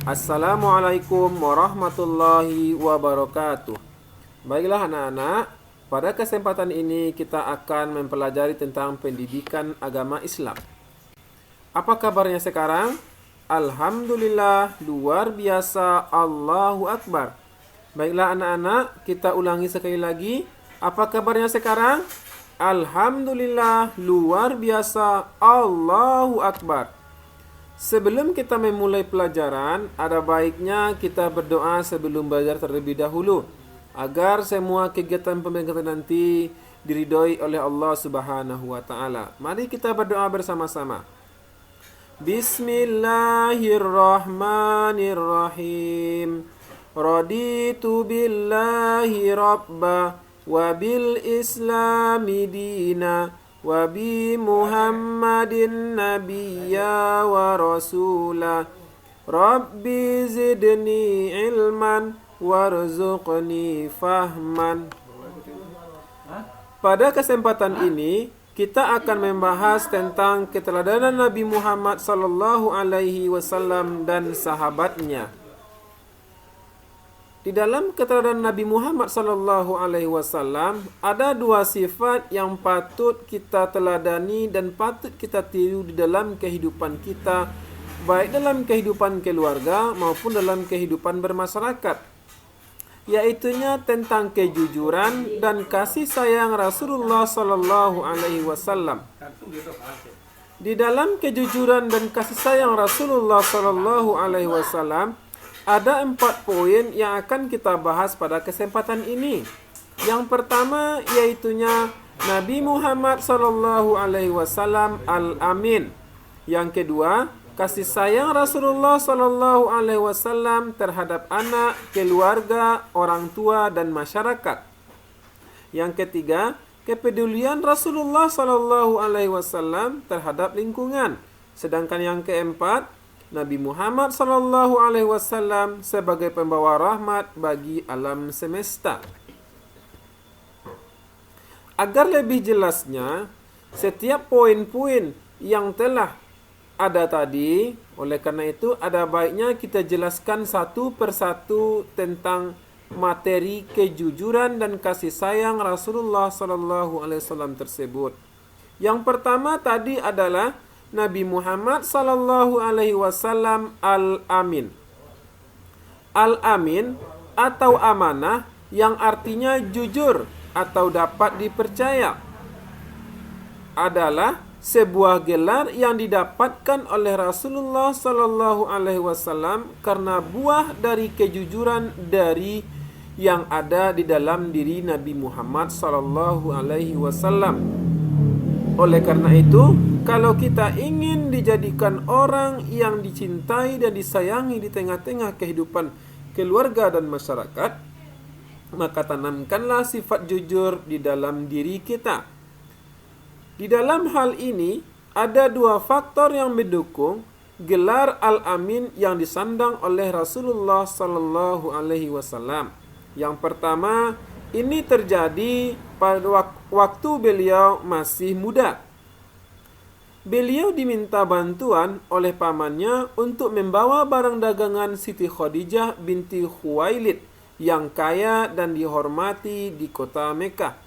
Assalamualaikum warahmatullahi wabarakatuh. Baiklah anak-anak, pada kesempatan ini kita akan mempelajari tentang pendidikan agama Islam. Apa kabarnya sekarang? Alhamdulillah, luar biasa, Allahu Akbar. Baiklah anak-anak, kita ulangi sekali lagi. Apa kabarnya sekarang? Alhamdulillah, luar biasa, Allahu Akbar. Sebelum kita memulai pelajaran, ada baiknya kita berdoa sebelum belajar terlebih dahulu, agar semua kegiatan pembelajaran nanti diridhoi oleh Allah Subhanahu wa taala. Mari kita berdoa bersama-sama. Bismillahirrahmanirrahim. Raditu billahi rabba wa bil islami dina wa bi Muhammadin nabiyya wa rasula. Rabbi zidni ilman warzuqni fahman. Pada kesempatan ini kita akan membahas tentang keteladanan Nabi Muhammad sallallahu alaihi wasallam dan sahabatnya. Di dalam keteladanan Nabi Muhammad sallallahu alaihi wasallam ada dua sifat yang patut kita teladani dan patut kita tiru di dalam kehidupan kita, baik dalam kehidupan keluarga maupun dalam kehidupan bermasyarakat, yaitunya tentang kejujuran dan kasih sayang Rasulullah sallallahu alaihi wasallam. Di dalam kejujuran dan kasih sayang Rasulullah sallallahu alaihi wasallam ada 4 poin yang akan kita bahas pada kesempatan ini. Yang pertama yaitunya Nabi Muhammad sallallahu alaihi wasallam Al-Amin. Yang kedua, kasih sayang Rasulullah sallallahu alaihi wasallam terhadap anak, keluarga, orang tua dan masyarakat. Yang ketiga, kepedulian Rasulullah sallallahu alaihi wasallam terhadap lingkungan. Sedangkan yang keempat, Nabi Muhammad sallallahu alaihi wasallam sebagai pembawa rahmat bagi alam semesta. Agar lebih jelasnya, setiap poin-poin yang telah ada tadi, oleh karena itu ada baiknya kita jelaskan satu persatu tentang materi kejujuran dan kasih sayang Rasulullah sallallahu alaihi wasallam tersebut. Yang pertama tadi adalah Nabi Muhammad sallallahu alaihi wasallam Al-Amin. Al-Amin atau amanah yang artinya jujur atau dapat dipercaya adalah sebuah gelar yang didapatkan oleh Rasulullah sallallahu alaihi wasallam karena buah dari kejujuran dari yang ada di dalam diri Nabi Muhammad sallallahu alaihi wasallam. Oleh karena itu, kalau kita ingin dijadikan orang yang dicintai dan disayangi di tengah-tengah kehidupan keluarga dan masyarakat, maka tanamkanlah sifat jujur di dalam diri kita. Di dalam hal ini, ada 2 faktor yang mendukung gelar Al-Amin yang disandang oleh Rasulullah sallallahu alaihi wasallam. Yang pertama, ini terjadi pada waktu beliau masih muda. Beliau diminta bantuan oleh pamannya untuk membawa barang dagangan Siti Khadijah binti Khuwailid yang kaya dan dihormati di kota Mekah.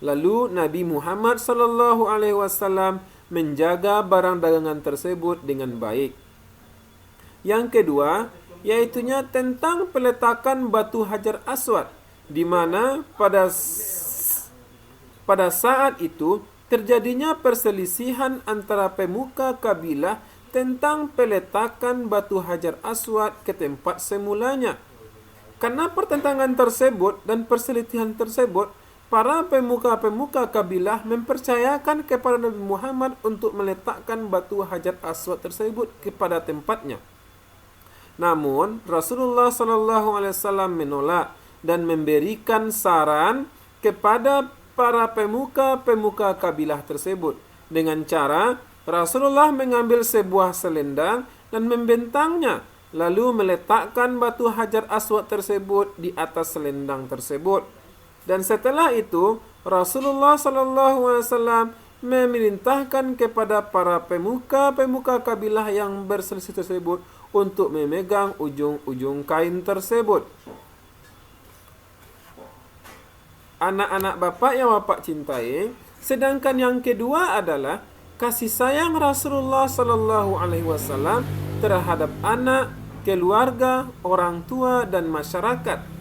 Lalu Nabi Muhammad sallallahu alaihi wasallam menjaga barang dagangan tersebut dengan baik. Yang kedua, yaitunya tentang peletakan batu Hajar Aswad, di mana pada saat itu terjadinya perselisihan antara pemuka kabilah tentang peletakan batu Hajar Aswad ke tempat semulanya. Karena pertentangan tersebut dan perselisihan tersebut, para pemuka-pemuka kabilah mempercayakan kepada Nabi Muhammad untuk meletakkan batu Hajar Aswad tersebut kepada tempatnya. Namun Rasulullah SAW menolak dan memberikan saran kepada para pemuka-pemuka kabilah tersebut dengan cara Rasulullah mengambil sebuah selendang dan membentangnya, lalu meletakkan batu Hajar Aswad tersebut di atas selendang tersebut. Dan setelah itu Rasulullah SAW memerintahkan kepada para pemuka-pemuka kabilah yang berselisih tersebut untuk memegang ujung-ujung kain tersebut. Anak-anak bapak yang bapak cintai, sedangkan yang kedua adalah kasih sayang Rasulullah Sallallahu Alaihi Wasallam terhadap anak, keluarga, orang tua, dan masyarakat.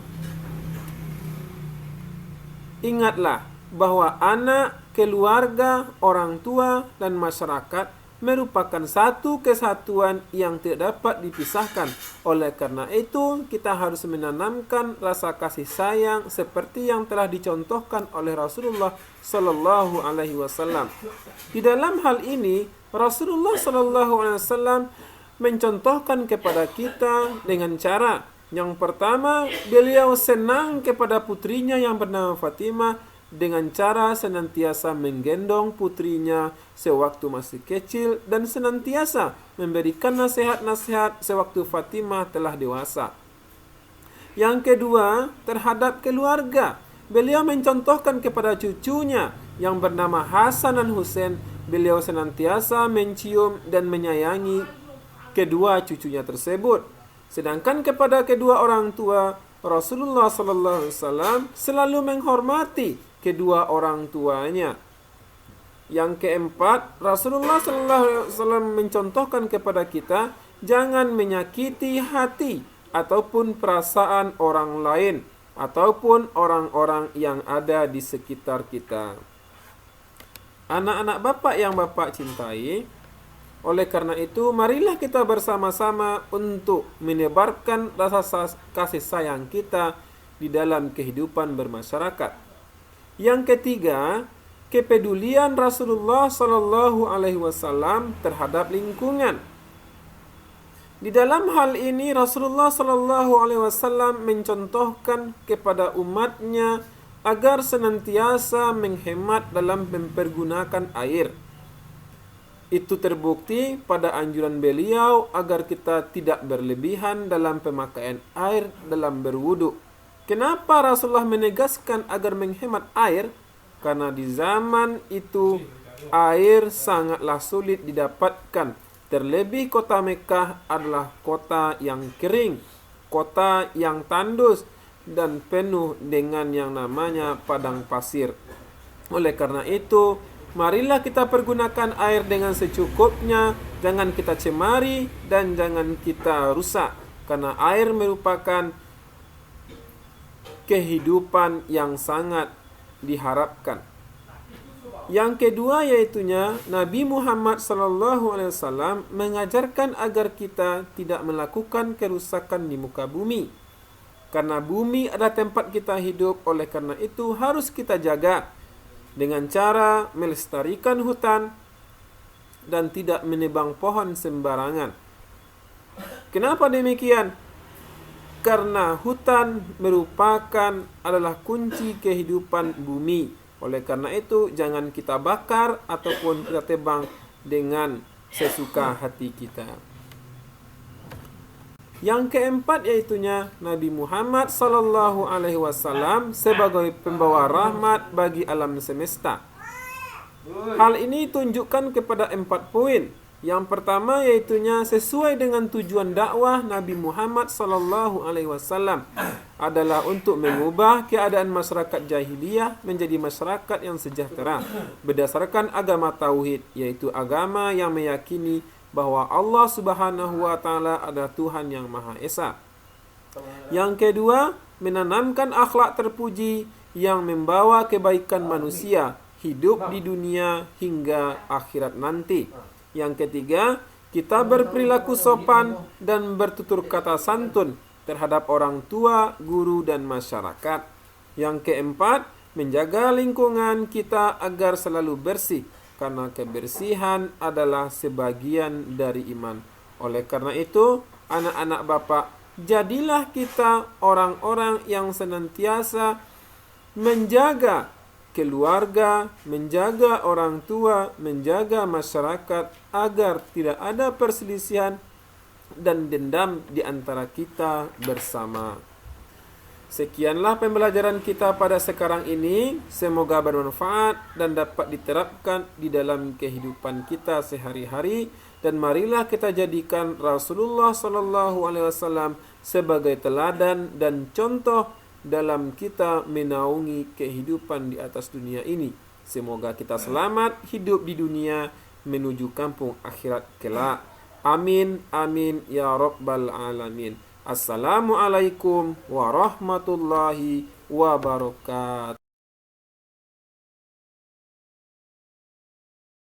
Ingatlah bahwa anak, keluarga, orang tua, dan masyarakat merupakan satu kesatuan yang tidak dapat dipisahkan. Oleh karena itu, kita harus menanamkan rasa kasih sayang seperti yang telah dicontohkan oleh Rasulullah Sallallahu Alaihi Wasallam. Di dalam hal ini, Rasulullah Sallallahu Alaihi Wasallam mencontohkan kepada kita dengan cara yang pertama, beliau senang kepada putrinya yang bernama Fatimah dengan cara senantiasa menggendong putrinya sewaktu masih kecil dan senantiasa memberikan nasihat-nasihat sewaktu Fatimah telah dewasa. Yang kedua, terhadap keluarga, beliau mencontohkan kepada cucunya yang bernama Hasan dan Husain, beliau senantiasa mencium dan menyayangi kedua cucunya tersebut. Sedangkan kepada kedua orang tua, Rasulullah sallallahu alaihi wasallam selalu menghormati kedua orang tuanya. Yang keempat, Rasulullah sallallahu alaihi wasallam mencontohkan kepada kita jangan menyakiti hati ataupun perasaan orang lain ataupun orang-orang yang ada di sekitar kita. Anak-anak bapak yang bapak cintai, oleh karena itu, marilah kita bersama-sama untuk menebarkan rasa kasih sayang kita di dalam kehidupan bermasyarakat. Yang ketiga, kepedulian Rasulullah Sallallahu Alaihi Wasallam terhadap lingkungan. Di dalam hal ini, Rasulullah Sallallahu Alaihi Wasallam mencontohkan kepada umatnya agar senantiasa menghemat dalam mempergunakan air. Itu terbukti pada anjuran beliau agar kita tidak berlebihan dalam pemakaian air dalam berwudu. Kenapa Rasulullah menegaskan agar menghemat air? Karena di zaman itu air sangatlah sulit didapatkan. Terlebih kota Mekah adalah kota yang kering, kota yang tandus dan penuh dengan yang namanya padang pasir. Oleh karena itu, marilah kita pergunakan air dengan secukupnya, jangan kita cemari dan jangan kita rusak, karena air merupakan kehidupan yang sangat diharapkan. Yang kedua yaitunya Nabi Muhammad SAW mengajarkan agar kita tidak melakukan kerusakan di muka bumi. Karena bumi adalah tempat kita hidup, oleh karena itu harus kita jaga dengan cara melestarikan hutan dan tidak menebang pohon sembarangan. Kenapa demikian? Karena hutan adalah kunci kehidupan bumi. Oleh karena itu jangan kita bakar ataupun kita tebang dengan sesuka hati kita. Yang keempat yaitunya Nabi Muhammad sallallahu alaihi wasallam sebagai pembawa rahmat bagi alam semesta. Hal ini tunjukkan kepada 4 poin. Yang pertama yaitunya sesuai dengan tujuan dakwah Nabi Muhammad sallallahu alaihi wasallam adalah untuk mengubah keadaan masyarakat jahiliyah menjadi masyarakat yang sejahtera berdasarkan agama tauhid, yaitu agama yang meyakini bahwa Allah Subhanahu wa taala adalah Tuhan yang Maha Esa. Yang kedua, menanamkan akhlak terpuji yang membawa kebaikan manusia hidup di dunia hingga akhirat nanti. Yang ketiga, kita berperilaku sopan dan bertutur kata santun terhadap orang tua, guru, dan masyarakat. Yang keempat, menjaga lingkungan kita agar selalu bersih, karena kebersihan adalah sebagian dari iman. Oleh karena itu, anak-anak Bapak, jadilah kita orang-orang yang senantiasa menjaga keluarga, menjaga orang tua, menjaga masyarakat agar tidak ada perselisihan dan dendam di antara kita bersama. Sekianlah pembelajaran kita pada sekarang ini. Semoga bermanfaat dan dapat diterapkan di dalam kehidupan kita sehari-hari dan marilah kita jadikan Rasulullah sallallahu alaihi wasallam sebagai teladan dan contoh dalam kita menaungi kehidupan di atas dunia ini. Semoga kita selamat hidup di dunia menuju kampung akhirat kelak. Amin amin ya rabbal alamin. Assalamualaikum warahmatullahi wabarakatuh.